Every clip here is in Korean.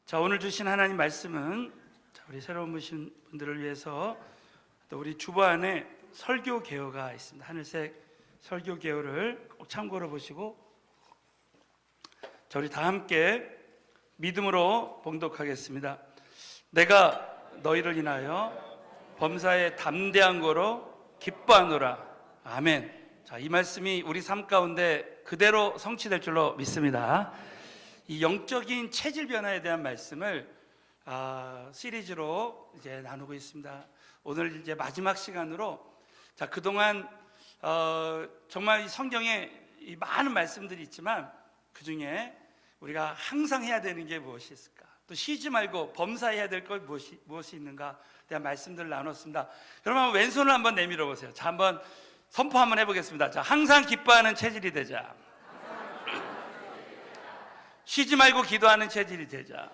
자, 오늘 주신 하나님 말씀은 우리 새로운 오신 분들을 위해서 또 우리 주보 안에 설교 개요가 있습니다. 하늘색 설교 개요를 꼭 참고로 보시고 자, 우리 다 함께 믿음으로 봉독하겠습니다. 내가 너희를 인하여 범사에 담대한 거로 기뻐하노라. 아멘. 자, 이 말씀이 우리 삶 가운데 그대로 성취될 줄로 믿습니다. 이 영적인 체질 변화에 대한 말씀을 시리즈로 이제 나누고 있습니다. 오늘 이제 마지막 시간으로 자, 그동안 정말 이 성경에 이 많은 말씀들이 있지만 그 중에 우리가 항상 해야 되는 게 무엇이 있을까? 또 쉬지 말고 범사해야 될 것 무엇이 있는가? 대한 말씀들을 나눴습니다. 여러분 한번 왼손을 한번 내밀어 보세요. 자, 한번 선포 한번 해보겠습니다. 자, 항상 기뻐하는 체질이 되자. 쉬지 말고 기도하는 체질이 되자.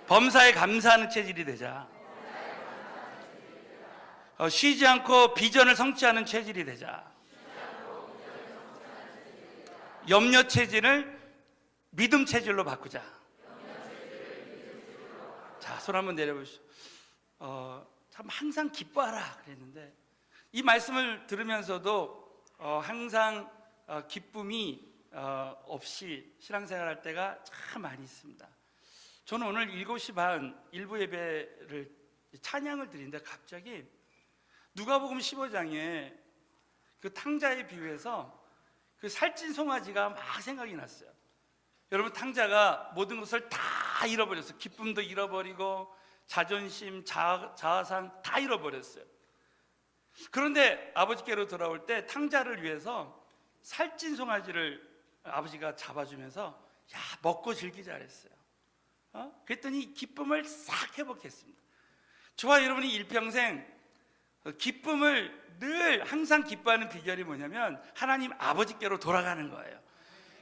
범사에 감사하는 체질이 되자. 쉬지 않고 비전을 성취하는 체질이 되자. 염려 체질을 믿음 체질로 바꾸자. 자, 손 한번 내려보시죠. 참 항상 기뻐하라 그랬는데 이 말씀을 들으면서도 항상 기쁨이 없이 신앙생활할 때가 참 많이 있습니다. 저는 오늘 7시 반 일부 예배를 찬양을 드리는데 갑자기 누가복음 15장에 그 탕자에 비유해서 그 살찐 송아지가 막 생각이 났어요. 여러분, 탕자가 모든 것을 다 잃어버렸어요. 기쁨도 잃어버리고 자존심, 자아상 다 잃어버렸어요. 그런데 아버지께로 돌아올 때 탕자를 위해서 살찐 송아지를 아버지가 잡아주면서 야, 먹고 즐기자 그랬어요. 그랬더니 기쁨을 싹 회복했습니다. 저와 여러분이 일평생 기쁨을 늘 항상 기뻐하는 비결이 뭐냐면 하나님 아버지께로 돌아가는 거예요.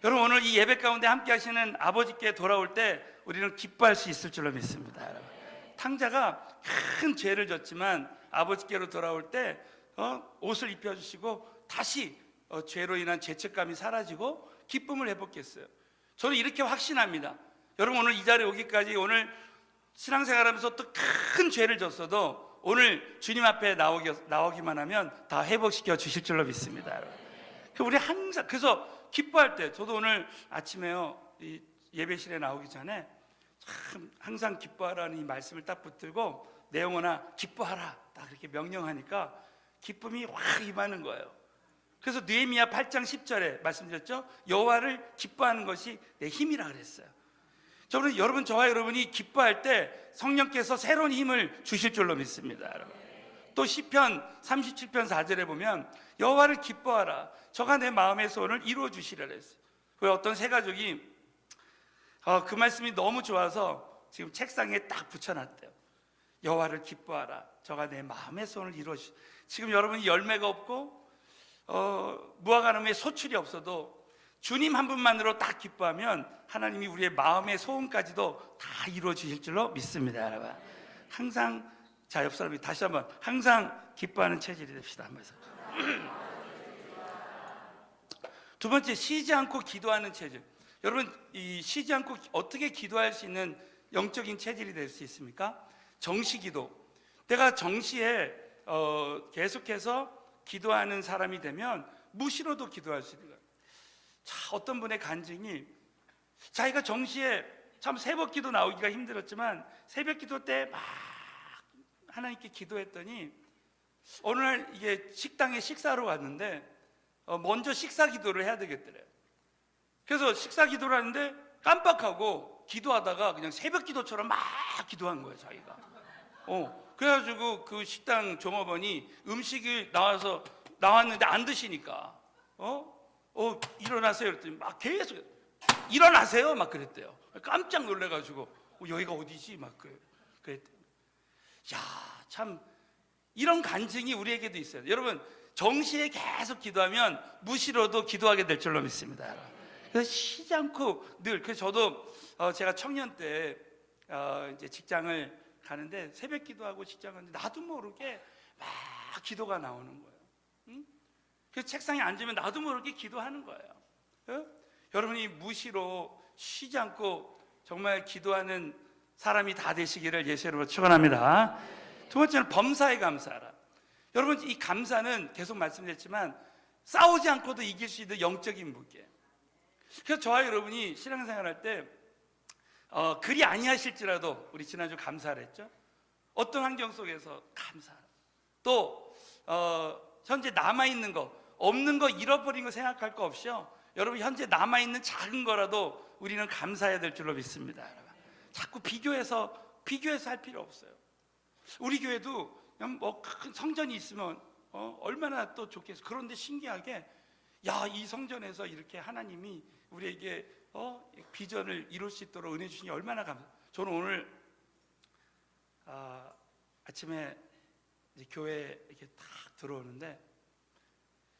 여러분, 오늘 이 예배 가운데 함께 하시는 아버지께 돌아올 때 우리는 기뻐할 수 있을 줄로 믿습니다. 여러분, 탕자가 큰 죄를 졌지만 아버지께로 돌아올 때 옷을 입혀주시고 다시 죄로 인한 죄책감이 사라지고 기쁨을 회복했어요. 저는 이렇게 확신합니다. 여러분, 오늘 이 자리에 오기까지 오늘 신앙생활하면서 또 큰 죄를 졌어도 오늘 주님 앞에 나오기만 하면 다 회복시켜 주실 줄로 믿습니다. 여러분, 우리 항상 그래서 기뻐할 때 저도 오늘 아침에요 이 예배실에 나오기 전에 참 항상 기뻐하라는 이 말씀을 딱 붙들고 내 영혼아 기뻐하라 딱 그렇게 명령하니까 기쁨이 확 임하는 거예요. 그래서 느헤미야 8장 10절에 말씀드렸죠. 여호와를 기뻐하는 것이 내 힘이라 그랬어요. 저는 여러분, 저와 여러분이 기뻐할 때 성령께서 새로운 힘을 주실 줄로 믿습니다. 여러분, 또 시편 37편 4절에 보면 여호와를 기뻐하라 저가 내 마음의 소원을 이루어 주시라 그랬어요. 왜 어떤 세 가족이 그 말씀이 너무 좋아서 지금 책상에 딱 붙여놨대요. 여호와를 기뻐하라 저가 내 마음의 소원을 이루어 주시라. 지금 여러분이 열매가 없고 무화과나무에 소출이 없어도 주님 한 분만으로 딱 기뻐하면 하나님이 우리의 마음의 소원까지도 다 이루어 주실 줄로 믿습니다. 여러분, 항상 자, 옆 사람이 다시 한번 항상 기뻐하는 체질이 됩시다. 한번 해서. 두 번째, 쉬지 않고 기도하는 체질. 여러분, 이 쉬지 않고 어떻게 기도할 수 있는 영적인 체질이 될 수 있습니까? 정시기도. 내가 정시에 계속해서 기도하는 사람이 되면 무시로도 기도할 수 있는 거예요. 자, 어떤 분의 간증이 자기가 정시에 참 새벽기도 나오기가 힘들었지만 새벽기도 때 막 하나님께 기도했더니 어느 날 이게 식당에 식사하러 갔는데 먼저 식사 기도를 해야 되겠더래요. 그래서 식사 기도를 하는데 깜빡하고 기도하다가 그냥 새벽기도처럼 막 기도한 거예요, 자기가. 그래가지고 그 식당 종업원이 음식이 나왔는데 안 드시니까 일어나세요 그랬더니 막 계속 일어나세요 막 그랬대요. 깜짝 놀래가지고 여기가 어디지 막 그랬대요. 야, 참 이런 간증이 우리에게도 있어요. 여러분, 정시에 계속 기도하면 무시로도 기도하게 될 줄로 믿습니다. 그래서 쉬지 않고 늘. 그래서 저도 제가 청년 때 이제 직장을 가는데 새벽 기도하고 직장 가는데 나도 모르게 막 기도가 나오는 거예요. 응? 그래서 책상에 앉으면 나도 모르게 기도하는 거예요. 여러분이 무시로 쉬지 않고 정말 기도하는 사람이 다 되시기를 예수 이름으로 축원합니다. 두 번째는 범사에 감사하라. 여러분, 이 감사는 계속 말씀드렸지만 싸우지 않고도 이길 수 있는 영적인 무기예요. 그래서 저와 여러분이 신앙생활할 때 그리 아니하실지라도 우리 지난주 감사를 했죠. 어떤 환경 속에서 감사하라. 또 현재 남아있는 거, 없는 거, 잃어버린 거 생각할 거 없이요, 여러분 현재 남아있는 작은 거라도 우리는 감사해야 될 줄로 믿습니다. 여러분, 자꾸 비교해서 할 필요 없어요. 우리 교회도 그냥 뭐 큰 성전이 있으면 얼마나 또 좋겠어. 그런데 신기하게 이 성전에서 이렇게 하나님이 우리에게 비전을 이룰 수 있도록 은혜 주시니 얼마나 저는 오늘 아침에 이제 교회에 이렇게 딱 들어오는데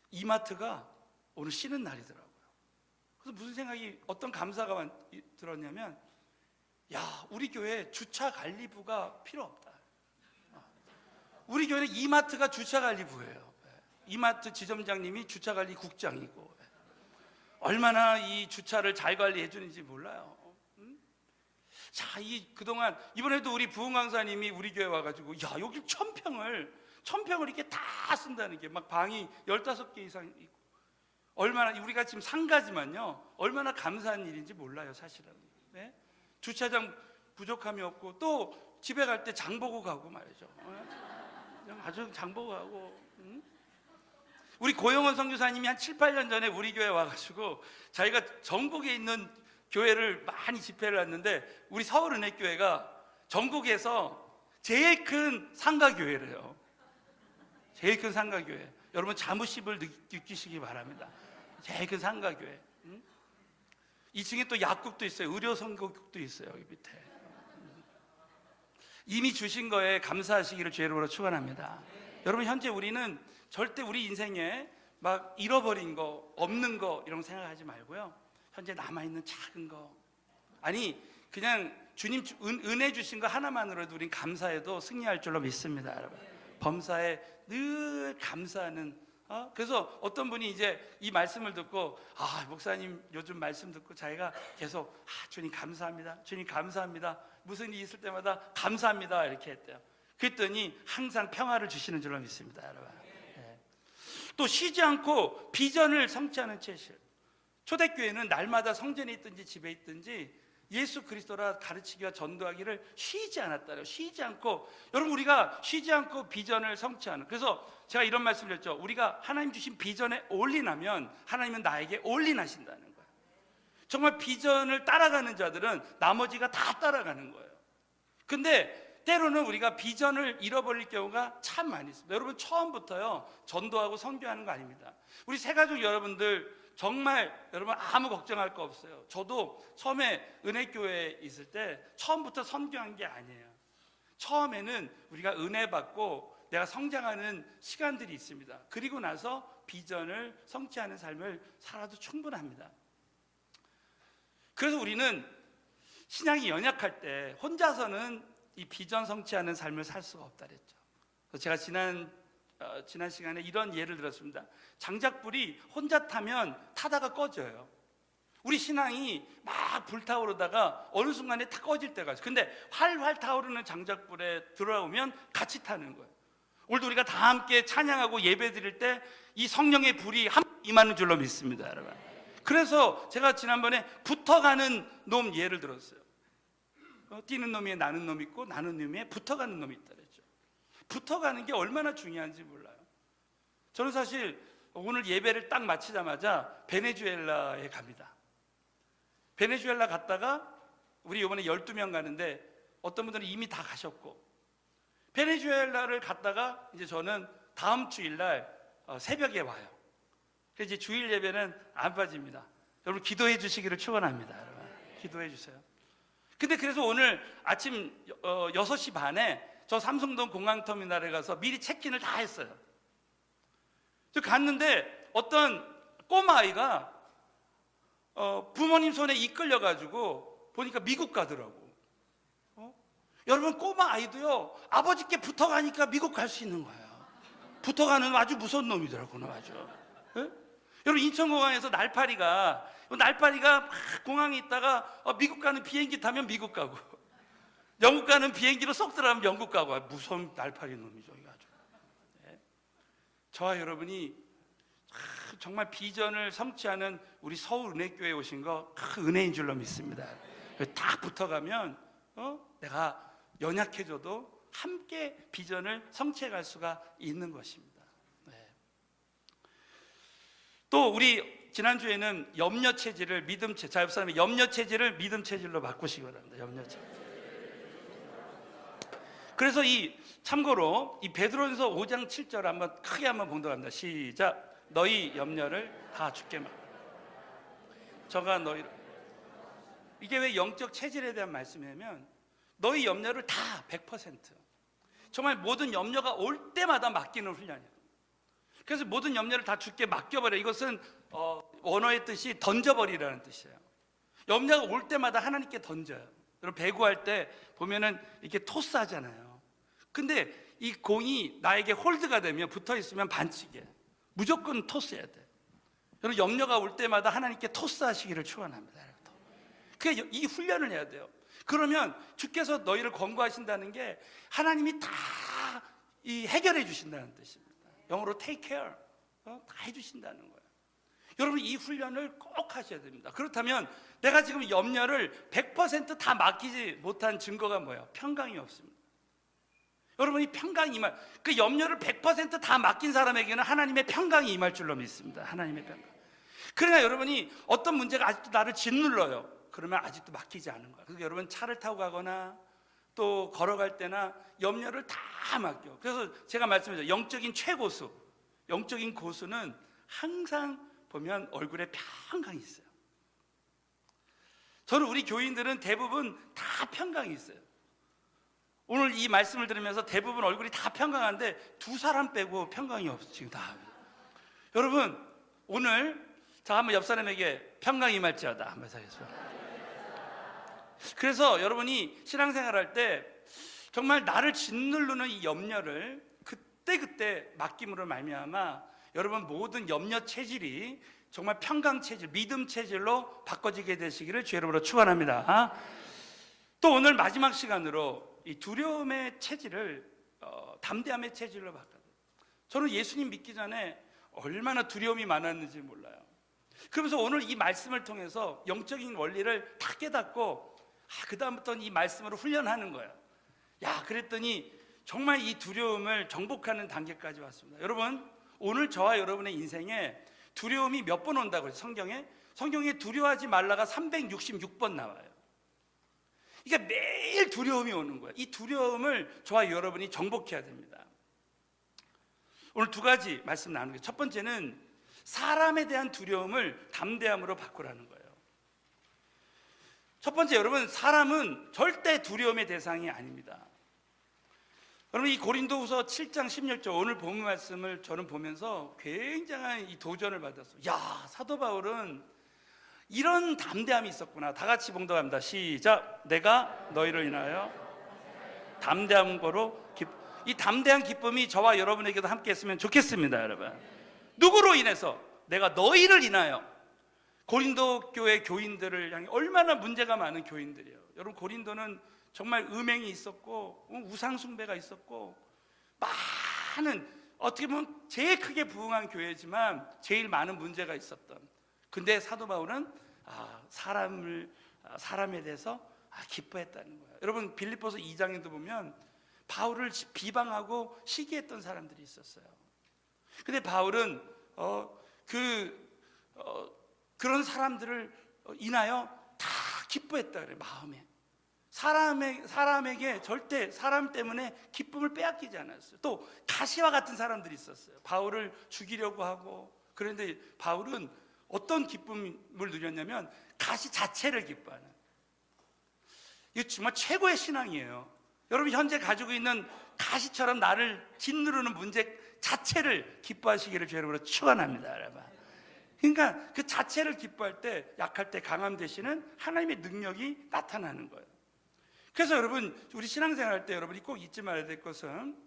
이마트가 오늘 쉬는 날이더라고요. 그래서 무슨 생각이, 어떤 감사가 들었냐면, 우리 교회 주차 관리부가 필요 없다. 우리 교회는 이마트가 주차 관리부예요. 이마트 지점장님이 주차 관리 국장이고, 얼마나 이 주차를 잘 관리해 주는지 몰라요. 자, 그동안 이번에도 우리 부흥 강사님이 우리 교회 와가지고 여기 1000평을 이렇게 다 쓴다는 게, 막 방이 15개 이상 있고, 얼마나, 우리가 지금 상가지만요 얼마나 감사한 일인지 몰라요 사실은. 네? 주차장 부족함이 없고, 또 집에 갈 때 장 보고 가고 말이죠. 아주 장 보고 가고. 우리 고영원 선교사님이 한 7, 8년 전에 우리 교회 와가지고 자기가 전국에 있는 교회를 많이 집회를 했는데, 우리 서울은혜교회가 전국에서 제일 큰 상가교회래요. 제일 큰 상가교회. 여러분 자부심을 느끼시기 바랍니다. 제일 큰 상가교회. 2층에 또 약국도 있어요. 의료선교국도 있어요. 여기 밑에. 이미 주신 거에 감사하시기를 주의 이름으로 축원합니다. 여러분, 현재 우리는 절대 우리 인생에 막 잃어버린 거, 없는 거 이런 거 생각하지 말고요, 현재 남아있는 작은 거, 아니 그냥 주님 은혜 주신 거 하나만으로도 우린 감사해도 승리할 줄로 믿습니다. 여러분, 범사에 늘 감사하는. 그래서 어떤 분이 이제 이 말씀을 듣고, 목사님 요즘 말씀 듣고 자기가 계속 주님 감사합니다, 주님 감사합니다, 무슨 일이 있을 때마다 감사합니다 이렇게 했대요. 그랬더니 항상 평화를 주시는 줄로 믿습니다. 여러분, 또 쉬지 않고 비전을 성취하는 채실. 초대교회는 날마다 성전에 있든지 집에 있든지 예수 그리스도라 가르치기와 전도하기를 쉬지 않았다요. 쉬지 않고, 여러분 우리가 쉬지 않고 비전을 성취하는. 그래서 제가 이런 말씀을 했죠. 우리가 하나님 주신 비전에 올인하면 하나님은 나에게 올인하신다는 거예요. 정말 비전을 따라가는 자들은 나머지가 다 따라가는 거예요. 근데 때로는 우리가 비전을 잃어버릴 경우가 참 많이 있습니다. 여러분, 처음부터요 전도하고 선교하는 거 아닙니다. 우리 새가족 여러분들 정말 여러분 아무 걱정할 거 없어요. 저도 처음에 은혜교회에 있을 때 처음부터 선교한 게 아니에요. 처음에는 우리가 은혜 받고 내가 성장하는 시간들이 있습니다. 그리고 나서 비전을 성취하는 삶을 살아도 충분합니다. 그래서 우리는 신앙이 연약할 때 혼자서는 이 비전 성취하는 삶을 살 수가 없다 그랬죠. 제가 지난 시간에 이런 예를 들었습니다. 장작불이 혼자 타다가 꺼져요. 우리 신앙이 막 불타오르다가 어느 순간에 다 꺼질 때가 있어요. 근데 활활 타오르는 장작불에 들어오면 같이 타는 거예요. 오늘도 우리가 다 함께 찬양하고 예배 드릴 때 이 성령의 불이 함께 임하는 줄로 믿습니다, 여러분. 그래서 제가 지난번에 붙어가는 놈 예를 들었어요. 뛰는 놈에 나는 놈이 있고, 나는 놈에 붙어가는 놈이 있다 그랬죠. 붙어가는 게 얼마나 중요한지 몰라요. 저는 사실 오늘 예배를 딱 마치자마자 베네수엘라에 갑니다. 베네수엘라 갔다가 우리 이번에 12명 가는데 어떤 분들은 이미 다 가셨고, 베네수엘라를 갔다가 이제 저는 다음 주일날 새벽에 와요. 그래서 이제 주일 예배는 안 빠집니다. 여러분 기도해 주시기를 축원합니다. 여러분 기도해 주세요. 근데 그래서 오늘 아침 6시 반에 저 삼성동 공항터미널에 가서 미리 체크인을 다 했어요. 저 갔는데 어떤 꼬마아이가 부모님 손에 이끌려가지고 보니까 미국 가더라고. 여러분, 꼬마아이도요 아버지께 붙어가니까 미국 갈 수 있는 거예요. 붙어가는 아주 무서운 놈이더라고요. 아주. 여러분, 인천공항에서 날파리가 날파리가 막 공항에 있다가 미국 가는 비행기 타면 미국 가고 영국 가는 비행기로 쏙 들어가면 영국 가고. 무서운 날파리 놈이죠 이거 아주. 네. 저와 여러분이 정말 비전을 성취하는 우리 서울은혜교회에 오신 거 큰 은혜인 줄로 믿습니다. 딱 붙어가면 내가 연약해져도 함께 비전을 성취해 갈 수가 있는 것입니다. 네. 또 우리 지난주에는 염려 체질을 믿음 체질, 자, 옆 사람이 염려 체질을 믿음 체질로 바꾸시기 바랍니다. 염려 체질. 그래서 참고로 이 베드로전서 5장 7절 한번 크게 한번 봉독합니다. 시작. 너희 염려를 다 주께 맡. 저가 너희. 이게 왜 영적 체질에 대한 말씀이냐면 너희 염려를 다 100% 정말 모든 염려가 올 때마다 맡기는 훈련이에요. 그래서 모든 염려를 다 주께 맡겨버려. 이것은 원어의 뜻이 던져버리라는 뜻이에요. 염려가 올 때마다 하나님께 던져요. 여러분 배구할 때 보면은 이렇게 토스하잖아요. 근데 이 공이 나에게 홀드가 되면 붙어 있으면 반칙이에요. 무조건 토스해야 돼. 여러분 염려가 올 때마다 하나님께 토스하시기를 축원합니다. 그게 이 훈련을 해야 돼요. 그러면 주께서 너희를 권고하신다는 게 하나님이 다 해결해 주신다는 뜻입니다. 영어로 take care, 다 해주신다는 거예요. 여러분 이 훈련을 꼭 하셔야 됩니다. 그렇다면 내가 지금 염려를 100% 다 맡기지 못한 증거가 뭐예요? 평강이 없습니다. 여러분이 평강이 임할, 그 염려를 100% 다 맡긴 사람에게는 하나님의 평강이 임할 줄로 믿습니다. 하나님의 평강. 그러나 여러분이 어떤 문제가 아직도 나를 짓눌러요. 그러면 아직도 맡기지 않은 거예요. 그래서 여러분 차를 타고 가거나 또 걸어갈 때나 염려를 다 맡겨. 그래서 제가 말씀드렸죠. 영적인 최고수, 영적인 고수는 항상 보면 얼굴에 평강이 있어요. 저는 우리 교인들은 대부분 다 평강이 있어요. 오늘 이 말씀을 들으면서 대부분 얼굴이 다 평강한데 두 사람 빼고 평강이 없어요. 지금 다. 여러분 오늘 자 한번 옆 사람에게 평강이 임할지어다 한번 하겠습니다. 그래서 여러분이 신앙생활 할 때 정말 나를 짓누르는 이 염려를 그때그때 맡김으로 말미암아 여러분 모든 염려 체질이 정말 평강 체질, 믿음 체질로 바꿔지게 되시기를 주의 이름으로 축원합니다. 또 오늘 마지막 시간으로 이 두려움의 체질을 담대함의 체질로 바꿔요. 저는 예수님 믿기 전에 얼마나 두려움이 많았는지 몰라요. 그러면서 오늘 이 말씀을 통해서 영적인 원리를 다 깨닫고 그 다음부터는 이 말씀으로 훈련하는 거예요. 그랬더니 정말 이 두려움을 정복하는 단계까지 왔습니다. 여러분 오늘 저와 여러분의 인생에 두려움이 몇 번 온다고 해요? 성경에 두려워하지 말라가 366번 나와요. 그러니까 매일 두려움이 오는 거예요. 이 두려움을 저와 여러분이 정복해야 됩니다. 오늘 두 가지 말씀 나누는 거예요. 첫 번째는 사람에 대한 두려움을 담대함으로 바꾸라는 거예요. 첫 번째, 여러분 사람은 절대 두려움의 대상이 아닙니다. 여러분 이 고린도후서 7장 16절 오늘 본문 말씀을 저는 보면서 굉장한 이 도전을 받았어요. 사도 바울은 이런 담대함이 있었구나. 다 같이 봉독합니다. 시작. 내가 너희를 인하여 담대함으로 이 담대한 기쁨이 저와 여러분에게도 함께 했으면 좋겠습니다. 여러분 누구로 인해서? 내가 너희를 인하여. 고린도 교회 교인들을 향해 얼마나 문제가 많은 교인들이에요. 여러분 고린도는 정말 음행이 있었고 우상 숭배가 있었고 많은 어떻게 보면 제일 크게 부흥한 교회지만 제일 많은 문제가 있었던. 근데 사도 바울은 사람에 대해서 기뻐했다는 거예요. 여러분 빌립보서 2장에도 보면 바울을 비방하고 시기했던 사람들이 있었어요. 근데 바울은 그런 사람들을 인하여 다 기뻐했다 그래요. 마음에. 사람에게 절대 사람 때문에 기쁨을 빼앗기지 않았어요. 또 가시와 같은 사람들이 있었어요. 바울을 죽이려고 하고. 그런데 바울은 어떤 기쁨을 누렸냐면 가시 자체를 기뻐하는. 이거 정말 최고의 신앙이에요. 여러분 현재 가지고 있는 가시처럼 나를 짓누르는 문제 자체를 기뻐하시기를 주의 이름으로 축원합니다. 여러분. 그러니까 그 자체를 기뻐할 때 약할 때 강함 되시는 하나님의 능력이 나타나는 거예요. 그래서 여러분 우리 신앙생활 할 때 여러분이 꼭 잊지 말아야 될 것은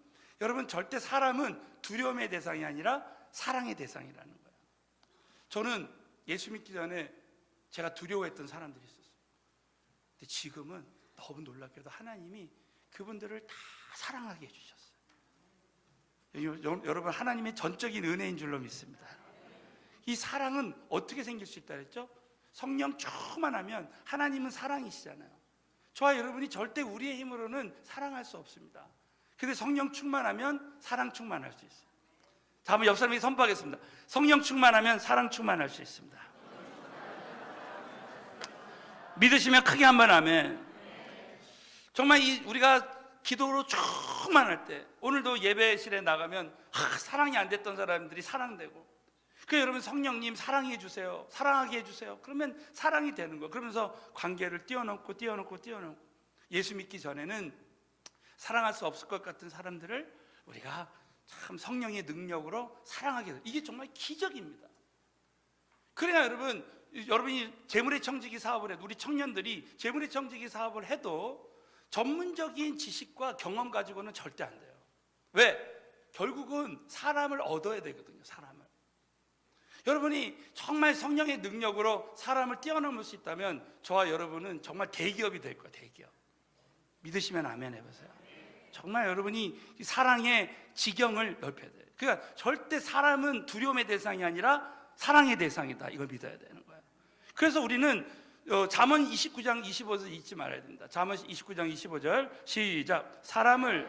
여러분 절대 사람은 두려움의 대상이 아니라 사랑의 대상이라는 거예요. 저는 예수 믿기 전에 제가 두려워했던 사람들이 있었어요. 근데 지금은 너무 놀랍게도 하나님이 그분들을 다 사랑하게 해주셨어요. 여러분, 하나님의 전적인 은혜인 줄로 믿습니다. 이 사랑은 어떻게 생길 수 있다 그랬죠? 성령 충만하면, 하나님은 사랑이시잖아요. 저와 여러분이 절대 우리의 힘으로는 사랑할 수 없습니다. 근데 성령 충만하면 사랑 충만할 수 있어요. 자, 한번 옆 사람에게 선포하겠습니다. 성령 충만하면 사랑 충만할 수 있습니다. 믿으시면 크게 한번 아멘. 정말 우리가 기도로 충만할 때, 오늘도 예배실에 나가면 사랑이 안 됐던 사람들이 사랑되고, 그 여러분 성령님 사랑해 주세요, 사랑하게 해주세요. 그러면 사랑이 되는 거. 그러면서 관계를 뛰어넘고 예수 믿기 전에는 사랑할 수 없을 것 같은 사람들을 우리가 참 성령의 능력으로 사랑하게 돼요. 이게 정말 기적입니다. 그래야 여러분이 재물의 청지기 사업을 해도, 우리 청년들이 재물의 청지기 사업을 해도 전문적인 지식과 경험 가지고는 절대 안 돼요. 왜? 결국은 사람을 얻어야 되거든요. 사람을. 여러분이 정말 성령의 능력으로 사람을 뛰어넘을 수 있다면 저와 여러분은 정말 대기업이 될 거예요. 대기업. 믿으시면 아멘 해보세요. 정말 여러분이 사랑의 지경을 넓혀야 돼요. 그러니까 절대 사람은 두려움의 대상이 아니라 사랑의 대상이다, 이걸 믿어야 되는 거예요. 그래서 우리는 잠언 29장 25절 잊지 말아야 됩니다. 잠언 29장 25절 시작. 사람을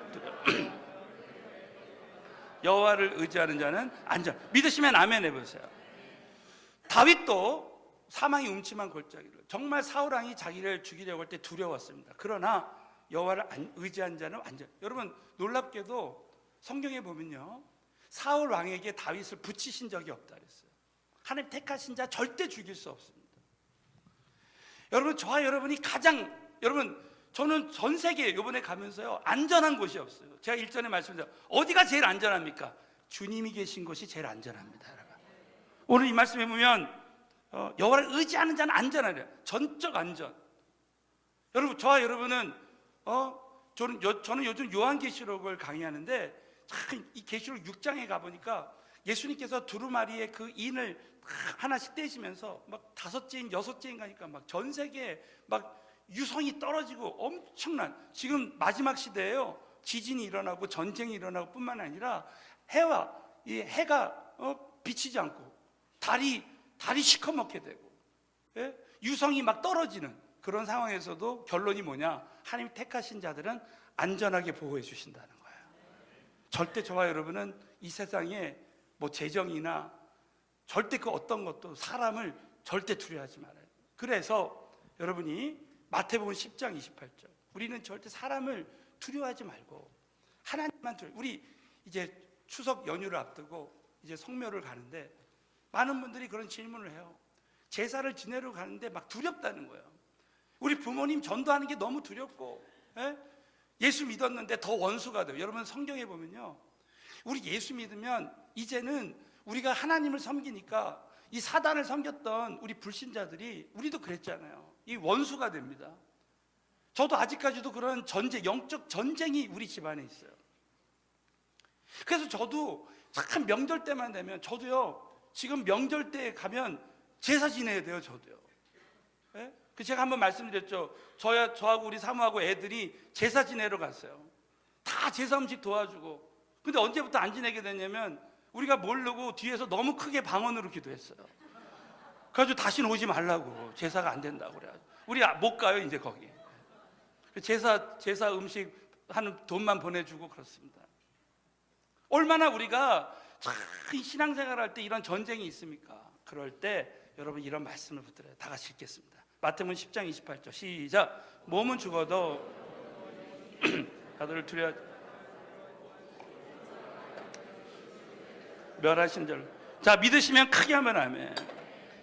여호와를 의지하는 자는 안전. 믿으시면 아멘 해보세요. 다윗도 사망이 음침한 골짜기를, 정말 사울 왕이 자기를 죽이려고 할 때 두려웠습니다. 그러나 여호와를 의지한 자는 안전. 여러분, 놀랍게도 성경에 보면요, 사울 왕에게 다윗을 붙이신 적이 없다 그랬어요. 하나님 택하신 자 절대 죽일 수 없습니다. 여러분, 저와 여러분이 저는 전 세계에 이번에 가면서요, 안전한 곳이 없어요. 제가 일전에 말씀드렸죠. 어디가 제일 안전합니까? 주님이 계신 곳이 제일 안전합니다. 여러분. 오늘 이 말씀에 보면 여호와를 의지하는 자는 안전하래요. 전적 안전. 여러분, 저와 여러분은 저는 요즘 요한계시록을 강의하는데, 참 이 계시록 6장에 가보니까 예수님께서 두루마리에 그 인을 하나씩 떼시면서 막 5째인 6째인 가니까 막 전 세계에 막 유성이 떨어지고 엄청난, 지금 마지막 시대에요, 지진이 일어나고 전쟁이 일어나고 뿐만 아니라 해가 비치지 않고 달이 시커멓게 되고, 예? 유성이 막 떨어지는 그런 상황에서도 결론이 뭐냐? 하나님 택하신 자들은 안전하게 보호해 주신다는 거예요. 절대 저와 여러분은 이 세상에 뭐 재정이나 절대 그 어떤 것도 사람을 절대 두려워하지 말아요. 그래서 여러분이 마태복음 10장 28절, 우리는 절대 사람을 두려워하지 말고 하나님만 우리 이제 추석 연휴를 앞두고 이제 성묘를 가는데 많은 분들이 그런 질문을 해요. 제사를 지내러 가는데 막 두렵다는 거예요. 우리 부모님 전도하는 게 너무 두렵고, 예수 믿었는데 더 원수가 돼요. 여러분, 성경에 보면요, 우리 예수 믿으면 이제는 우리가 하나님을 섬기니까 이 사단을 섬겼던 우리 불신자들이, 우리도 그랬잖아요, 이 원수가 됩니다. 저도 아직까지도 그런 영적 전쟁이 우리 집안에 있어요. 그래서 저도 참 명절 때만 되면, 저도요, 지금 명절 때 가면 제사 지내야 돼요. 저도요. 예? 제가 한번 말씀드렸죠. 저하고 우리 사모하고 애들이 제사 지내러 갔어요. 다 제사 음식 도와주고. 근데 언제부터 안 지내게 됐냐면, 우리가 모르고 뒤에서 너무 크게 방언으로 기도했어요. 그래가지고 다시는 오지 말라고, 제사가 안 된다고 그래가지고 우리 못 가요 이제 거기. 제사 음식 하는 돈만 보내주고 그렇습니다. 얼마나 우리가 참 신앙생활 할 때 이런 전쟁이 있습니까? 그럴 때 여러분 이런 말씀을 붙들어요. 다 같이 읽겠습니다. 마태복음 10장 28절 시작. 몸은 죽어도 다들 두려워 멸하신 줄. 자, 믿으시면 크게 하면 아멘.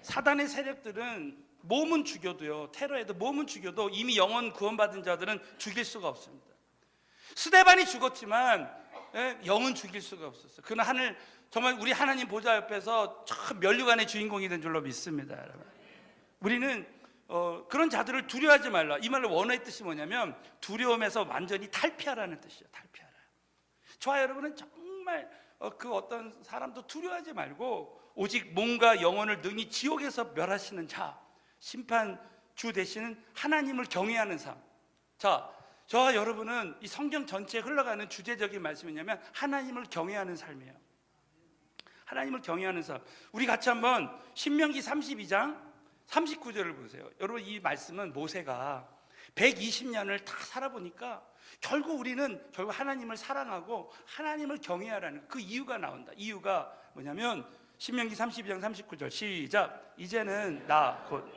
사단의 세력들은 몸은 죽여도요, 테러에도 몸은 죽여도 이미 영혼 구원받은 자들은 죽일 수가 없습니다. 스데반이 죽었지만 영은 죽일 수가 없었어요. 그는 정말 우리 하나님 보좌 옆에서 참 면류관의 주인공이 된 줄로 믿습니다. 여러분, 우리는 그런 자들을 두려워하지 말라. 이 말로 원어의 뜻이 뭐냐면 두려움에서 완전히 탈피하라는 뜻이에요. 탈피하라. 저와 여러분은 정말 그 어떤 사람도 두려워하지 말고 오직 몸과 영혼을 능히 지옥에서 멸하시는 자, 심판주 되시는 하나님을 경외하는 삶. 자, 저와 여러분은 이 성경 전체에 흘러가는 주제적인 말씀이 뭐냐면 하나님을 경외하는 삶이에요. 하나님을 경외하는 삶. 우리 같이 한번 신명기 32장 39절을 보세요. 여러분, 이 말씀은 모세가 120년을 다 살아보니까 결국 하나님을 사랑하고 하나님을 경외하라는 그 이유가 나온다. 이유가 뭐냐면 신명기 32장 39절 시작. 이제는 나 곧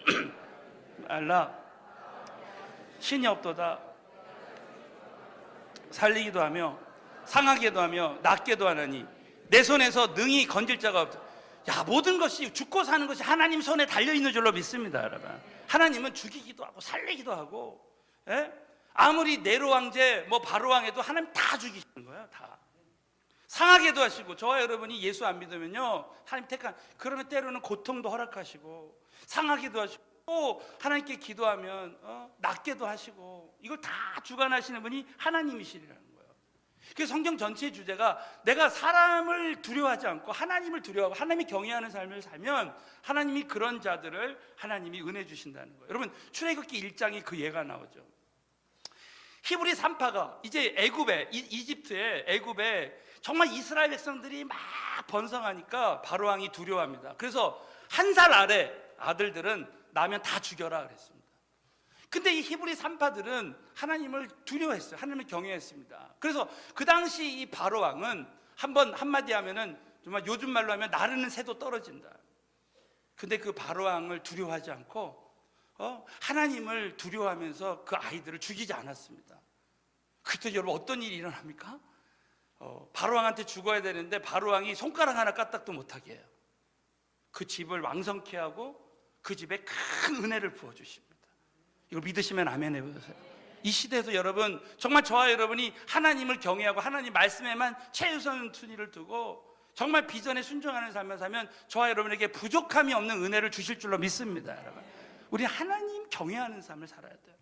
알라 신이 없도다. 살리기도 하며 상하게도 하며 낫게도 하나니 내 손에서 능히 건질 자가 없다. 야, 모든 것이 죽고 사는 것이 하나님 손에 달려있는 줄로 믿습니다, 여러분. 하나님은 죽이기도 하고 살리기도 하고, 예? 아무리 네로 황제 바로 왕해도 하나님 다 죽이시는 거예요. 다 상하게도 하시고. 저와 여러분이 예수 안 믿으면요, 하나님 그러면 때로는 고통도 허락하시고 상하게도 하시고, 또 하나님께 기도하면 낫게도 하시고, 이걸 다 주관하시는 분이 하나님이시라는 거예요. 그래서 성경 전체의 주제가 내가 사람을 두려워하지 않고 하나님을 두려워하고 하나님이 경외하는 삶을 살면 하나님이 그런 자들을 하나님이 은혜 주신다는 거예요. 여러분, 출애굽기 1장에 그 예가 나오죠. 히브리 산파가 이제 애굽에 정말 이스라엘 백성들이 막 번성하니까 바로 왕이 두려워합니다. 그래서 1살 아래 아들들은 나면 다 죽여라 그랬습니다. 근데 이 히브리 산파들은 하나님을 두려워했어요. 하나님을 경외했습니다. 그래서 그 당시 이 바로 왕은 한마디 하면은 정말 요즘 말로 하면 나르는 새도 떨어진다. 근데 그 바로 왕을 두려워하지 않고 하나님을 두려워하면서 그 아이들을 죽이지 않았습니다. 그때 여러분 어떤 일이 일어납니까? 바로 왕한테 죽어야 되는데 바로 왕이 손가락 하나 까딱도 못하게 해요. 그 집을 왕성케 하고 그 집에 큰 은혜를 부어주십니다. 이걸 믿으시면 아멘 해보세요. 이 시대에도 여러분, 정말 저와 여러분이 하나님을 경외하고 하나님 말씀에만 최우선 순위를 두고 정말 비전에 순종하는 삶을 살면 저와 여러분에게 부족함이 없는 은혜를 주실 줄로 믿습니다. 여러분, 우리 하나님 경외하는 삶을 살아야 돼요.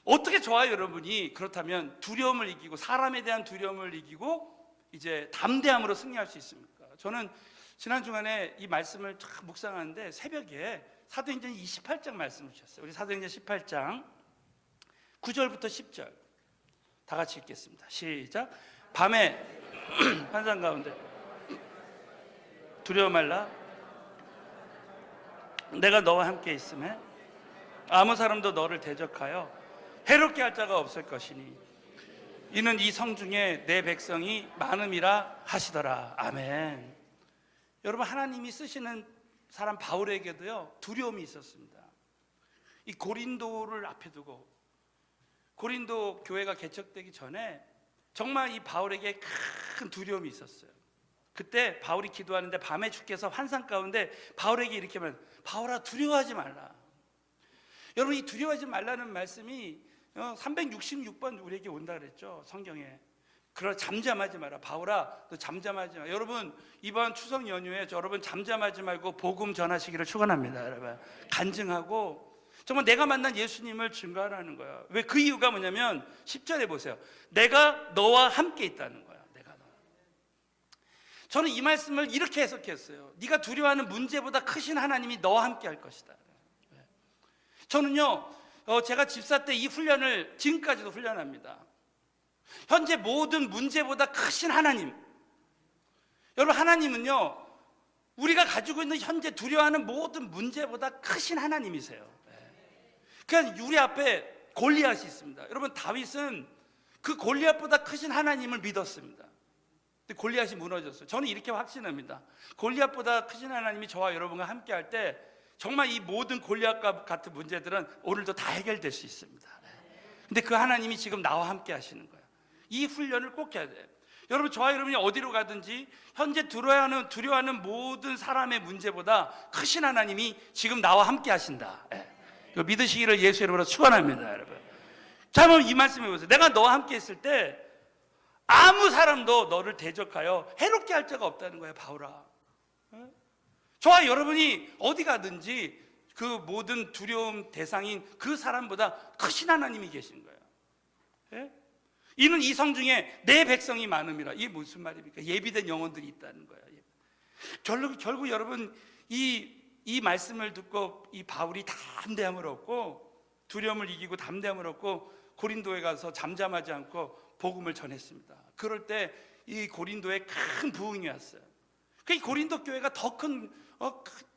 어떻게 저와 여러분이 그렇다면 두려움을 이기고 사람에 대한 두려움을 이기고 이제 담대함으로 승리할 수 있습니까? 저는 지난 주간에 이 말씀을 묵상하는데 새벽에 사도행전 28장 말씀을 주셨어요. 우리 사도행전 18장 9절부터 10절 다 같이 읽겠습니다. 시작. 밤에 환상 가운데 두려워 말라. 내가 너와 함께 있음에 아무 사람도 너를 대적하여 해롭게 할 자가 없을 것이니 이는 이 성중에 내 백성이 많음이라 하시더라. 아멘. 여러분, 하나님이 쓰시는 사람 바울에게도요 두려움이 있었습니다. 이 고린도를 앞에 두고 고린도 교회가 개척되기 전에 정말 이 바울에게 큰 두려움이 있었어요. 그때 바울이 기도하는데 밤에 주께서 환상 가운데 바울에게 이렇게 말, 바울아 두려워하지 말라. 여러분, 이 두려워하지 말라는 말씀이 366번 우리에게 온다 그랬죠, 성경에. 그러나 잠잠하지 마라. 바울아, 너 잠잠하지 마. 여러분, 이번 추석 연휴에 여러분 잠잠하지 말고 복음 전하시기를 축원합니다. 여러분, 간증하고 정말 내가 만난 예수님을 증거하라는 거야. 왜? 그 이유가 뭐냐면 10절에 보세요. 내가 너와 함께 있다는 거야. 내가 너. 저는 이 말씀을 이렇게 해석했어요. 네가 두려워하는 문제보다 크신 하나님이 너와 함께 할 것이다. 저는요, 제가 집사 때 이 훈련을 지금까지도 훈련합니다. 현재 모든 문제보다 크신 하나님. 여러분, 하나님은요 우리가 가지고 있는 현재 두려워하는 모든 문제보다 크신 하나님이세요. 그냥 우리 앞에 골리앗이 있습니다. 여러분, 다윗은 그 골리앗보다 크신 하나님을 믿었습니다. 근데 골리앗이 무너졌어요. 저는 이렇게 확신합니다. 골리앗보다 크신 하나님이 저와 여러분과 함께 할 때 정말 이 모든 골리앗과 같은 문제들은 오늘도 다 해결될 수 있습니다. 근데 그 하나님이 지금 나와 함께 하시는 거예요. 이 훈련을 꼭 해야 돼요. 여러분, 저와 여러분이 어디로 가든지 현재 두려워하는 모든 사람의 문제보다 크신 하나님이 지금 나와 함께 하신다. 이거 믿으시기를 예수 이름으로 축원합니다, 여러분. 자, 한번 이 말씀 해보세요. 내가 너와 함께 있을 때 아무 사람도 너를 대적하여 해롭게 할 자가 없다는 거예요, 바울아. 저와 여러분이 어디 가든지 그 모든 두려움 대상인 그 사람보다 크신 하나님이 계신 거예요. 예? 이는 이 성중에 내 백성이 많음이라. 이게 무슨 말입니까? 예비된 영혼들이 있다는 거예요. 결국 여러분, 이 이 말씀을 듣고 이 바울이 담대함을 얻고 두려움을 이기고 담대함을 얻고 고린도에 가서 잠잠하지 않고 복음을 전했습니다. 그럴 때 이 고린도에 큰 부흥이 왔어요. 그 고린도 교회가 더 큰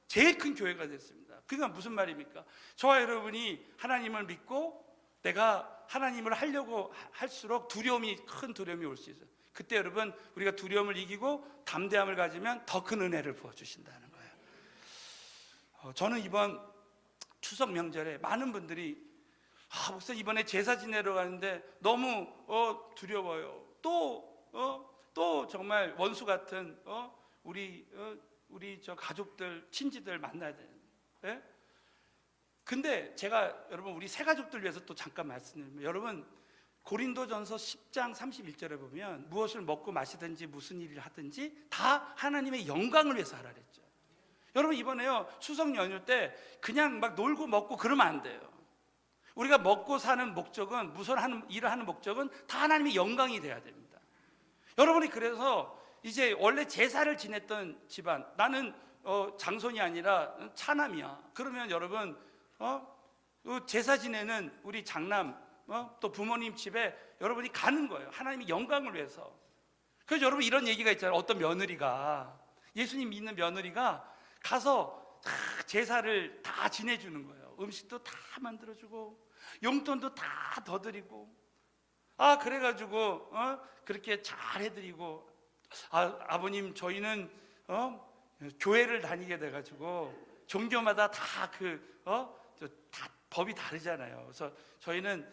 제일 큰 교회가 됐습니다. 그게 무슨 말입니까? 저와 여러분이 하나님을 믿고 내가 하나님을 하려고 할수록 큰 두려움이 올 수 있어요. 그때 여러분 우리가 두려움을 이기고 담대함을 가지면 더 큰 은혜를 부어주신다는 거예요. 저는 이번 추석 명절에 많은 분들이 목사님 이번에 제사 지내러 가는데 너무 두려워요. 또 정말 원수 같은 우리 저 가족들 친지들 만나야 되는데, 예? 근데 제가 여러분 우리 새 가족들 위해서 또 잠깐 말씀드리면, 여러분 고린도전서 10장 31절에 보면 무엇을 먹고 마시든지 무슨 일을 하든지 다 하나님의 영광을 위해서 하라 그랬죠. 여러분 이번에요 추석 연휴 때 그냥 막 놀고 먹고 그러면 안 돼요. 우리가 먹고 사는 목적은, 무슨 일을 하는 목적은 다 하나님의 영광이 돼야 됩니다. 여러분이 그래서 이제 원래 제사를 지냈던 집안, 나는 장손이 아니라 차남이야. 그러면 여러분 제사 지내는 우리 장남 또 부모님 집에 여러분이 가는 거예요. 하나님의 영광을 위해서. 그래서 여러분 이런 얘기가 있잖아요. 어떤 며느리가, 예수님 믿는 며느리가 가서 다 제사를 다 지내주는 거예요. 음식도 다 만들어주고 용돈도 다 더 드리고, 그래가지고 그렇게 잘 해드리고, 아버님 저희는 교회를 다니게 돼가지고 종교마다 다 다 법이 다르잖아요. 그래서 저희는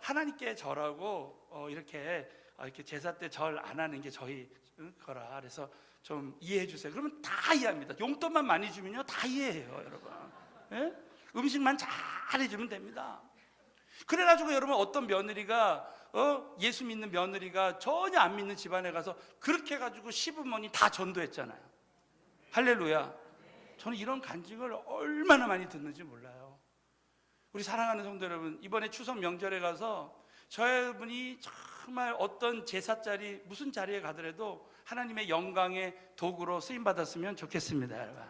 하나님께 절하고 이렇게 제사 때 절 안 하는 게 저희 거라. 그래서 좀 이해해 주세요. 그러면 다 이해합니다. 용돈만 많이 주면요 다 이해해요, 여러분. 예? 음식만 잘 해주면 됩니다. 그래가지고 여러분 어떤 며느리가 예수 믿는 며느리가 전혀 안 믿는 집안에 가서 그렇게 해가지고 시부모니 다 전도했잖아요. 할렐루야. 저는 이런 간증을 얼마나 많이 듣는지 몰라요. 우리 사랑하는 성도 여러분, 이번에 추석 명절에 가서 저 여러분이 정말 어떤 제사 자리, 무슨 자리에 가더라도 하나님의 영광의 도구로 쓰임받았으면 좋겠습니다, 여러분.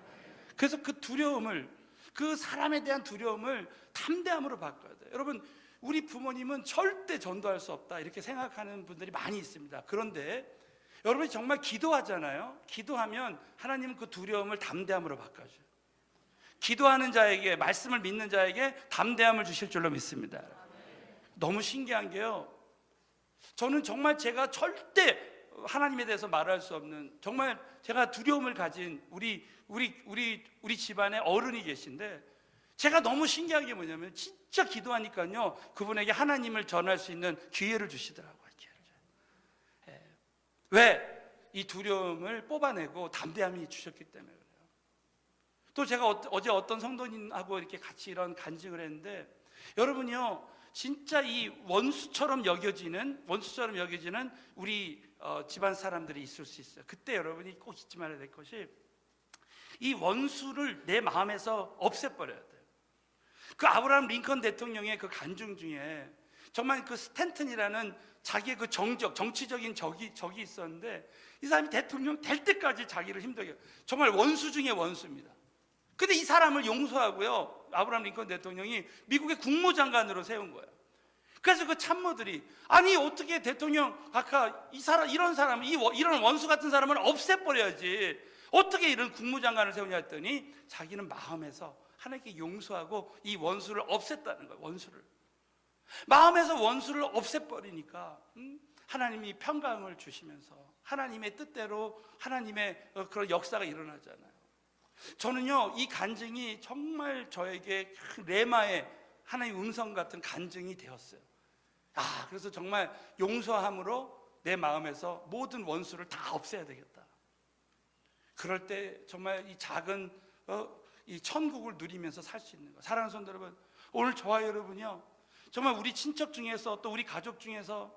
그래서 그 두려움을, 그 사람에 대한 두려움을 담대함으로 바꿔야 돼요. 여러분 우리 부모님은 절대 전도할 수 없다 이렇게 생각하는 분들이 많이 있습니다. 그런데 여러분이 정말 기도하잖아요. 기도하면 하나님은 그 두려움을 담대함으로 바꿔줘요. 기도하는 자에게, 말씀을 믿는 자에게 담대함을 주실 줄로 믿습니다. 너무 신기한 게요, 저는 정말 제가 절대 하나님에 대해서 말할 수 없는, 정말 제가 두려움을 가진 우리 집안에 어른이 계신데, 제가 너무 신기한 게 뭐냐면 진짜 기도하니까요 그분에게 하나님을 전할 수 있는 기회를 주시더라고요. 왜? 이 두려움을 뽑아내고 담대함이 주셨기 때문에 그래요. 또 제가 어제 어떤 성도님하고 이렇게 같이 이런 간증을 했는데, 여러분이요 진짜 이 원수처럼 여겨지는 우리 집안 사람들이 있을 수 있어요. 그때 여러분이 꼭 잊지 말아야 될 것이, 이 원수를 내 마음에서 없애버려야 돼요. 그 아브라함 링컨 대통령의 그 간증 중에 정말 그 스탠튼이라는 자기의 그 정치적인 적이 있었는데, 이 사람이 대통령 될 때까지 자기를 힘들게 해요. 정말 원수 중에 원수입니다. 근데 이 사람을 용서하고요, 아브라함 링컨 대통령이 미국의 국무장관으로 세운 거예요. 그래서 그 참모들이, 아니 어떻게 대통령 아까 이런 사람, 이런 원수 같은 사람을 없애버려야지 어떻게 이런 국무장관을 세우냐 했더니, 자기는 마음에서 하나님께 용서하고 이 원수를 없앴다는 거예요. 원수를 마음에서 원수를 없애버리니까 하나님이 평강을 주시면서 하나님의 뜻대로 하나님의 그런 역사가 일어나잖아요. 저는요 이 간증이 정말 저에게 레마의 하나님의 음성 같은 간증이 되었어요. 그래서 정말 용서함으로 내 마음에서 모든 원수를 다 없애야 되겠다. 그럴 때 정말 이 작은 이 천국을 누리면서 살 수 있는 거. 사랑하는 성도 여러분, 오늘 저와 여러분이요 정말 우리 친척 중에서 또 우리 가족 중에서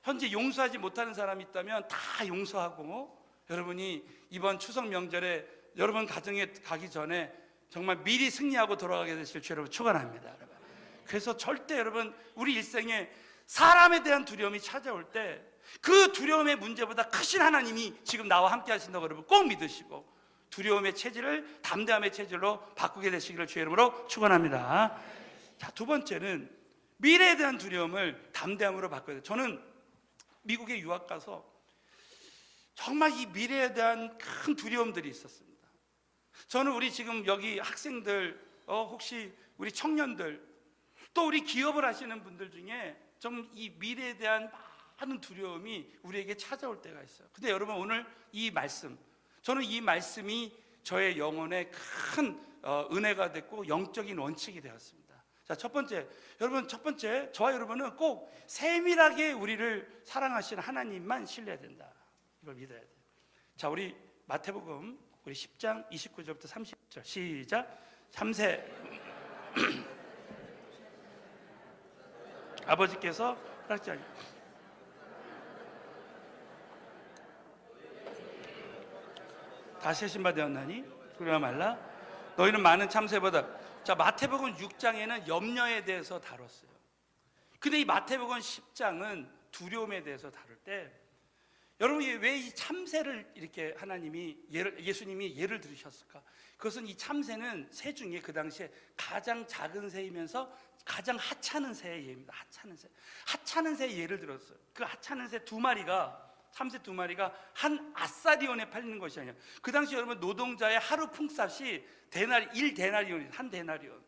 현재 용서하지 못하는 사람이 있다면 다 용서하고, 여러분이 이번 추석 명절에 여러분 가정에 가기 전에 정말 미리 승리하고 돌아가게 되실 줄 여러분 축원합니다. 여러분. 그래서 절대 여러분 우리 일생에 사람에 대한 두려움이 찾아올 때 그 두려움의 문제보다 크신 하나님이 지금 나와 함께 하신다고 여러분 꼭 믿으시고, 두려움의 체질을 담대함의 체질로 바꾸게 되시기를 주의 이름으로 축원합니다. 자, 두 번째는 미래에 대한 두려움을 담대함으로 바꿔야 돼요. 저는 미국에 유학 가서 정말 이 미래에 대한 큰 두려움들이 있었습니다. 저는 우리 지금 여기 학생들, 혹시 우리 청년들, 또 우리 기업을 하시는 분들 중에 좀 이 미래에 대한 많은 두려움이 우리에게 찾아올 때가 있어요. 근데 여러분, 오늘 이 말씀, 저는 이 말씀이 저의 영혼에 큰 은혜가 됐고 영적인 원칙이 되었습니다. 자, 첫 번째, 여러분, 저와 여러분은 꼭 세밀하게 우리를 사랑하시는 하나님만 신뢰해야 된다. 이걸 믿어야 돼요. 자, 우리 마태복음 우리 10장 29절부터 30절 시작. 3세 아버지께서 허락지 아니 다 세신 바 되었나니 두려워 말라. 너희는 많은 참새보다. 자, 마태복음 6장에는 염려에 대해서 다뤘어요. 근데 이 마태복음 10장은 두려움에 대해서 다룰 때, 여러분, 왜 이 참새를 이렇게 예수님이 예를 들으셨을까? 그것은 이 참새는 새 중에 그 당시에 가장 작은 새이면서 가장 하찮은 새의 예입니다. 하찮은 새의 예를 들었어요. 그 하찮은 새 두 마리가, 참새 두 마리가 한 아사리온에 팔리는 것이 아니야. 그 당시 여러분, 노동자의 하루 품삯이 1데나리온이에요. 한 데나리온.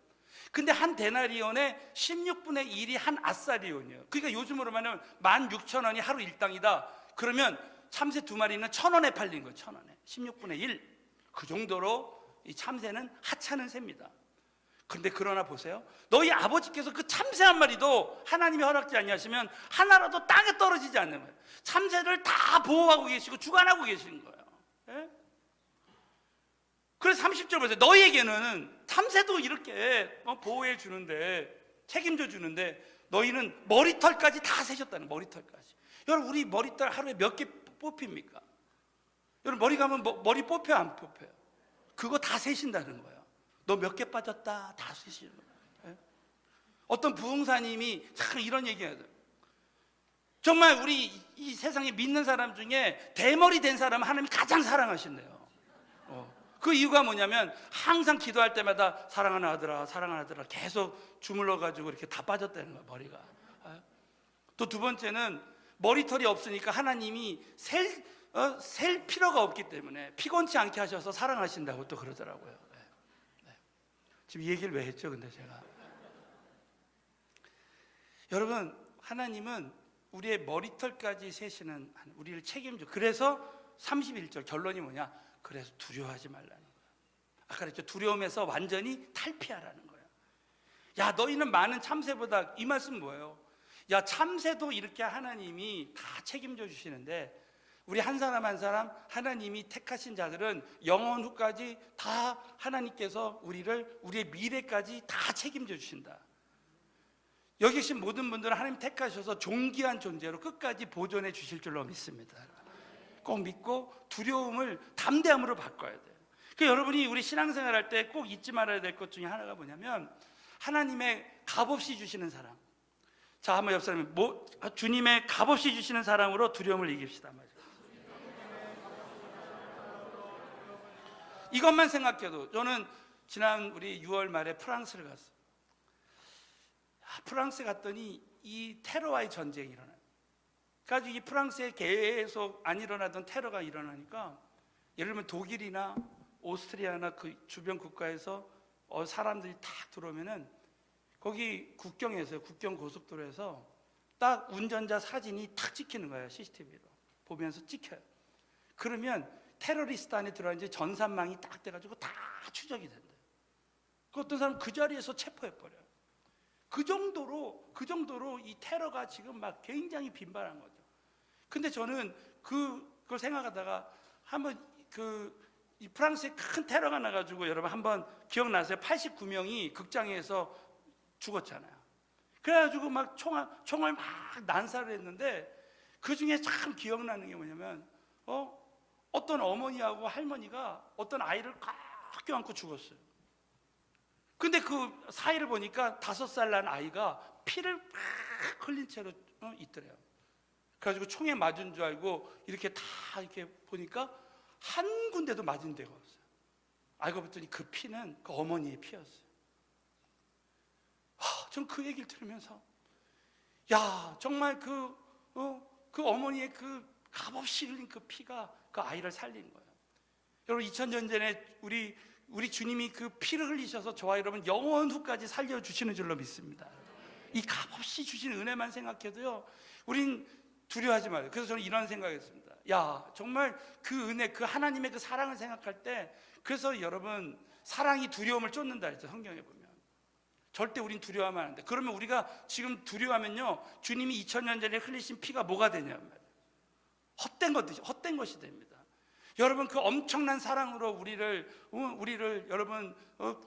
근데 한 데나리온의 16분의 1이 한 아사리온이에요. 그러니까 요즘으로 말하면 16,000원이 하루 일당이다. 그러면 참새 두 마리는 1,000원에 팔린 거예요. 1,000원에 16분의 1. 그 정도로 이 참새는 하찮은 새입니다. 근데 그러나 보세요, 너희 아버지께서 그 참새 한 마리도 하나님이 허락지 아니하시면 하나라도 땅에 떨어지지 않는 거예요. 참새를 다 보호하고 계시고 주관하고 계시는 거예요. 예? 그래서 30절 보세요. 너희에게는 참새도 이렇게 보호해 주는데, 책임져 주는데, 너희는 머리털까지 다 세셨다는, 머리털까지. 여러분, 우리 머리털 하루에 몇 개 뽑힙니까? 여러분, 머리 감으면 머리 뽑혀요, 안 뽑혀요? 그거 다 세신다는 거예요. 너 몇 개 빠졌다, 다 세시는 거예요. 예? 어떤 부흥사님이 참 이런 얘기해요. 정말 우리 이 세상에 믿는 사람 중에 대머리 된 사람은 하나님이 가장 사랑하신대요. 그 이유가 뭐냐면 항상 기도할 때마다 사랑하는 아들아, 사랑하는 아들아 계속 주물러가지고 이렇게 다 빠졌다는 거예요, 머리가. 또 두 번째는 머리털이 없으니까 하나님이 셀 필요가 없기 때문에 피곤치 않게 하셔서 사랑하신다고 또 그러더라고요. 지금 이 얘기를 왜 했죠? 근데 제가, 여러분, 하나님은 우리의 머리털까지 세시는, 우리를 책임져. 그래서 31절 결론이 뭐냐? 그래서 두려워하지 말라는 거야. 아까 그랬죠? 두려움에서 완전히 탈피하라는 거야. 야, 너희는 많은 참새보다. 이 말씀 뭐예요? 야, 참새도 이렇게 하나님이 다 책임져 주시는데, 우리 한 사람 한 사람 하나님이 택하신 자들은 영원 후까지 다 하나님께서 우리의 미래까지 다 책임져 주신다. 여기 계신 모든 분들은 하나님 택하셔서 존귀한 존재로 끝까지 보존해 주실 줄로 믿습니다. 꼭 믿고 두려움을 담대함으로 바꿔야 돼요. 그러니까 여러분이 우리 신앙생활 할 때 꼭 잊지 말아야 될 것 중에 하나가 뭐냐면, 하나님의 값없이 주시는 사랑. 자, 한번 옆 사람이 주님의 값없이 주시는 사랑으로 두려움을 이깁시다. 이것만 생각해도, 저는 지난 우리 6월 말에 프랑스를 갔어요. 프랑스 갔더니 이 테러와의 전쟁이 일어나요. 그래서 이 프랑스에 계속 안 일어나던 테러가 일어나니까, 예를 들면 독일이나 오스트리아나 그 주변 국가에서 사람들이 탁 들어오면은 거기 국경에서, 국경 고속도로에서 딱 운전자 사진이 탁 찍히는 거예요. CCTV로 보면서 찍혀요. 그러면 테러리스트 안에 들어왔는지 전산망이 딱 돼가지고 다 추적이 된대요. 그 어떤 사람 그 자리에서 체포해버려요. 그 정도로 이 테러가 지금 막 굉장히 빈발한 거죠. 근데 저는 그걸 생각하다가 한번 이 프랑스에 큰 테러가 나가지고, 여러분 한번 기억나세요? 89명이 극장에서 죽었잖아요. 그래가지고 막 총을 막 난사를 했는데, 그 중에 참 기억나는 게 뭐냐면, 어떤 어머니하고 할머니가 어떤 아이를 꽉 껴안고 죽었어요. 근데 그 사이를 보니까 5살 난 아이가 피를 막 흘린 채로 있더래요. 그래가지고 총에 맞은 줄 알고 이렇게 다 이렇게 보니까 한 군데도 맞은 데가 없어요. 알고 봤더니 그 피는 그 어머니의 피였어요. 전 그 얘기를 들으면서 야, 정말 그 어머니의 그 값없이 흘린 그 피가 그 아이를 살린 거예요. 여러분, 2000년 전에 우리 주님이 그 피를 흘리셔서 저와 여러분 영원 후까지 살려주시는 줄로 믿습니다. 이 값없이 주신 은혜만 생각해도요, 우린 두려워하지 말아요. 그래서 저는 이런 생각했습니다. 야, 정말 그 은혜, 그 하나님의 그 사랑을 생각할 때, 그래서 여러분, 사랑이 두려움을 쫓는다 했죠, 성경에 보면. 절대 우린 두려워하면 안 돼. 그러면 우리가 지금 두려워하면요, 주님이 2000년 전에 흘리신 피가 뭐가 되냐면 헛된 것이 됩니다. 여러분, 그 엄청난 사랑으로 우리를 여러분,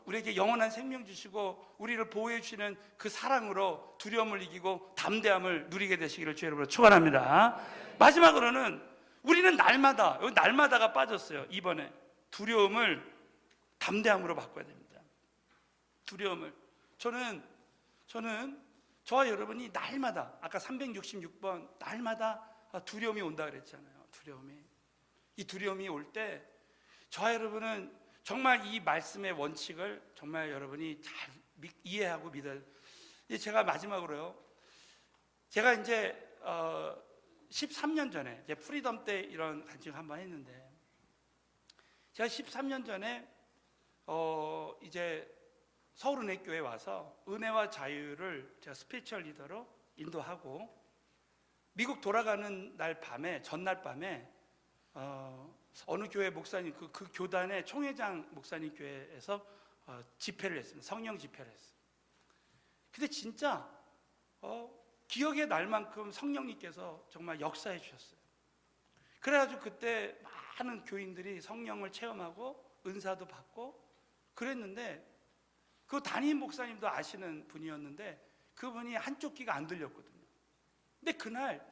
우리에게 영원한 생명 주시고 우리를 보호해 주시는 그 사랑으로 두려움을 이기고 담대함을 누리게 되시기를 주 여러분으로 축원합니다. 마지막으로는 우리는 날마다가 빠졌어요. 이번에 두려움을 담대함으로 바꿔야 됩니다. 두려움을 저는 저와 여러분이 날마다, 아까 366번 날마다 두려움이 온다 그랬잖아요. 이 두려움이 올 때 저와 여러분은 정말 이 말씀의 원칙을 정말 여러분이 잘 이해하고 믿어요. 제가 마지막으로요, 제가 이제 13년 전에 이제 프리덤 때 이런 간증을 한번 했는데, 제가 13년 전에 이제 서울은혜교회 와서 은혜와 자유를 제가 스피리추얼 리더로 인도하고, 미국 돌아가는 날 밤에, 전날 밤에 어느 교회 목사님, 그 교단의 총회장 목사님 교회에서 집회를 했습니다. 성령 집회를 했어요. 근데 진짜 기억의 날만큼 성령님께서 정말 역사해 주셨어요. 그래가지고 그때 많은 교인들이 성령을 체험하고 은사도 받고 그랬는데, 그 담임 목사님도 아시는 분이었는데 그분이 한쪽 귀가 안 들렸거든요. 근데 그날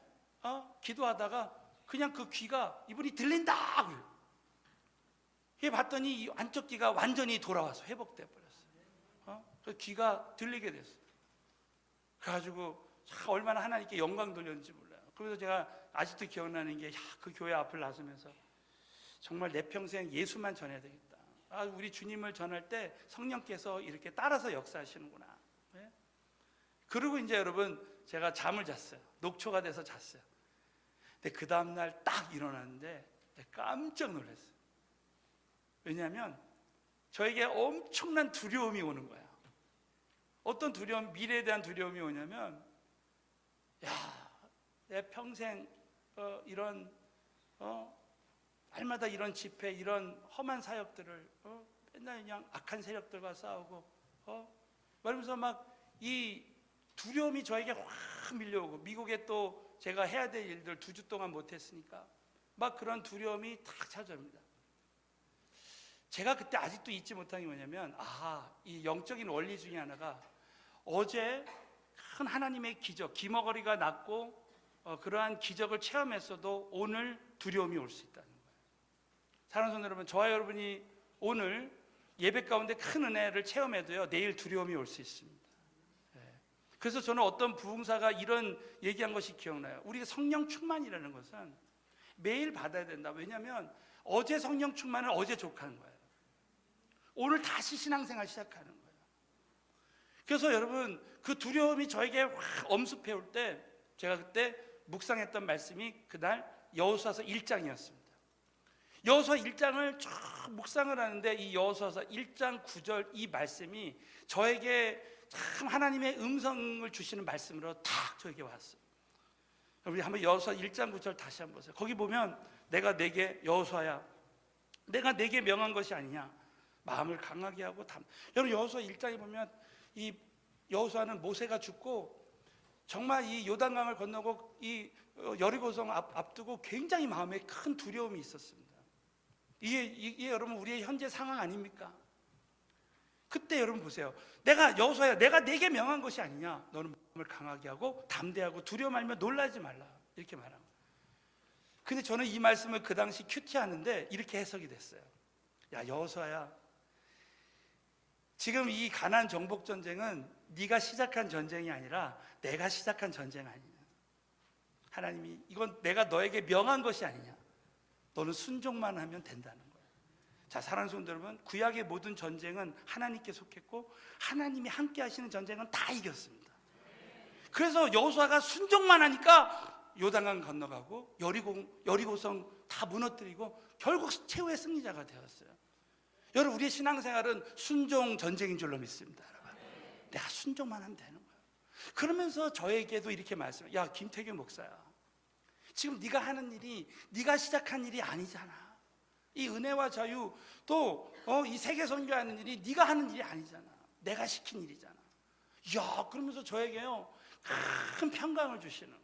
기도하다가 그냥 그 귀가, 이분이 들린다 그래요. 봤더니 이 안쪽 귀가 완전히 돌아와서 회복돼 버렸어요. 그 귀가 들리게 됐어요. 그래가지고 얼마나 하나님께 영광 돌렸는지 몰라요. 그래서 제가 아직도 기억나는 게, 그 교회 앞을 나서면서 정말 내 평생 예수만 전해야 되겠다. 우리 주님을 전할 때 성령께서 이렇게 따라서 역사하시는구나. 네? 그리고 이제 여러분, 제가 잠을 잤어요. 녹초가 돼서 잤어요. 근데 그 다음날 딱 일어났는데 깜짝 놀랐어요. 왜냐하면 저에게 엄청난 두려움이 오는 거야. 어떤 두려움, 미래에 대한 두려움이 오냐면, 내 평생 이런 날마다 이런 집회, 이런 험한 사역들을 맨날 그냥 악한 세력들과 싸우고 말하면서 막 이 두려움이 저에게 확 밀려오고, 미국에 또 제가 해야 될 일들 2주 동안 못했으니까 막 그런 두려움이 탁 찾아옵니다. 제가 그때 아직도 잊지 못한 게 뭐냐면, 이 영적인 원리 중에 하나가, 어제 큰 하나님의 기적, 기머거리가 났고 그러한 기적을 체험했어도 오늘 두려움이 올 수 있다는 거예요. 사랑하는 성도 여러분, 저와 여러분이 오늘 예배 가운데 큰 은혜를 체험해도요, 내일 두려움이 올 수 있습니다. 그래서 저는 어떤 부흥사가 이런 얘기한 것이 기억나요. 우리가 성령 충만이라는 것은 매일 받아야 된다. 왜냐하면 어제 성령 충만은 어제 족하는 거예요. 오늘 다시 신앙생활 시작하는 거예요. 그래서 여러분, 그 두려움이 저에게 확 엄습해 올 때, 제가 그때 묵상했던 말씀이 그날 여호수아서 1장이었습니다. 여호수아 1장을 쭉 묵상을 하는데, 이 여호수아서 1장 9절 이 말씀이 저에게 참 하나님의 음성을 주시는 말씀으로 탁 저에게 왔어요. 우리 한번 여호수아 1장 9절 다시 한번 보세요. 거기 보면, 내가 내게, 여호수아야, 내가 내게 명한 것이 아니냐, 마음을 강하게 하고 여러분, 여호수아 1장에 보면 이 여호수아는 모세가 죽고 정말 이 요단강을 건너고 이 여리고성 앞두고 굉장히 마음에 큰 두려움이 있었습니다. 이게 여러분 우리의 현재 상황 아닙니까? 그때 여러분 보세요. 여호수아야, 내가 내게 명한 것이 아니냐, 너는 마음을 강하게 하고 담대하고 두려워 말며 놀라지 말라, 이렇게 말한 거예요. 근데 저는 이 말씀을 그 당시 큐티하는데 이렇게 해석이 됐어요. 여호수아야, 지금 이 가나안 정복 전쟁은 네가 시작한 전쟁이 아니라 내가 시작한 전쟁 아니냐. 하나님이 이건 내가 너에게 명한 것이 아니냐. 너는 순종만 하면 된다는 거야. 자, 사랑하는 성도 여러분, 구약의 모든 전쟁은 하나님께 속했고 하나님이 함께 하시는 전쟁은 다 이겼습니다. 그래서 여호수아가 순종만 하니까 요단강 건너가고 여리고성 다 무너뜨리고 결국 최후의 승리자가 되었어요. 여러분, 우리의 신앙생활은 순종 전쟁인 줄로 믿습니다. 여러분, 내가 순종만 하면 되는 거예요. 그러면서 저에게도 이렇게 말씀해요. 야, 김태규 목사야, 지금 네가 하는 일이 네가 시작한 일이 아니잖아. 이 은혜와 자유 또 이 세계 선교하는 일이 네가 하는 일이 아니잖아. 내가 시킨 일이잖아. 야, 그러면서 저에게요 큰 평강을 주시는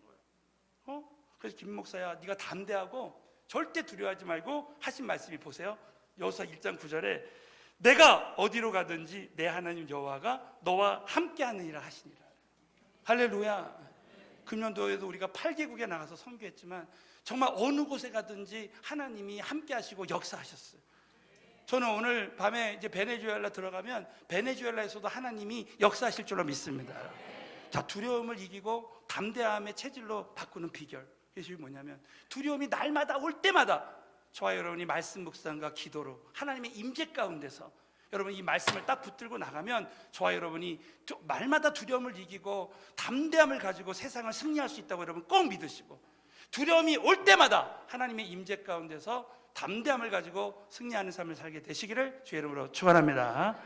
거예요. 그래서 김 목사야, 네가 담대하고 절대 두려워하지 말고 하신 말씀이 보세요. 여호수아 1장 9절에 내가 어디로 가든지 내 하나님 여호와가 너와 함께하느니라 하시니라. 할렐루야. 금년도에도 우리가 8개국에 나가서 선교했지만 정말 어느 곳에 가든지 하나님이 함께 하시고 역사하셨어요. 저는 오늘 밤에 이제 베네수엘라 들어가면 베네수엘라에서도 하나님이 역사하실 줄로 믿습니다. 자, 두려움을 이기고 담대함의 체질로 바꾸는 비결, 그것이 뭐냐면 두려움이 날마다 올 때마다 저와 여러분이 말씀 묵상과 기도로 하나님의 임재 가운데서 여러분 이 말씀을 딱 붙들고 나가면 저와 여러분이 말마다 두려움을 이기고 담대함을 가지고 세상을 승리할 수 있다고 여러분 꼭 믿으시고, 두려움이 올 때마다 하나님의 임재 가운데서 담대함을 가지고 승리하는 삶을 살게 되시기를 주의 이름으로 축원합니다.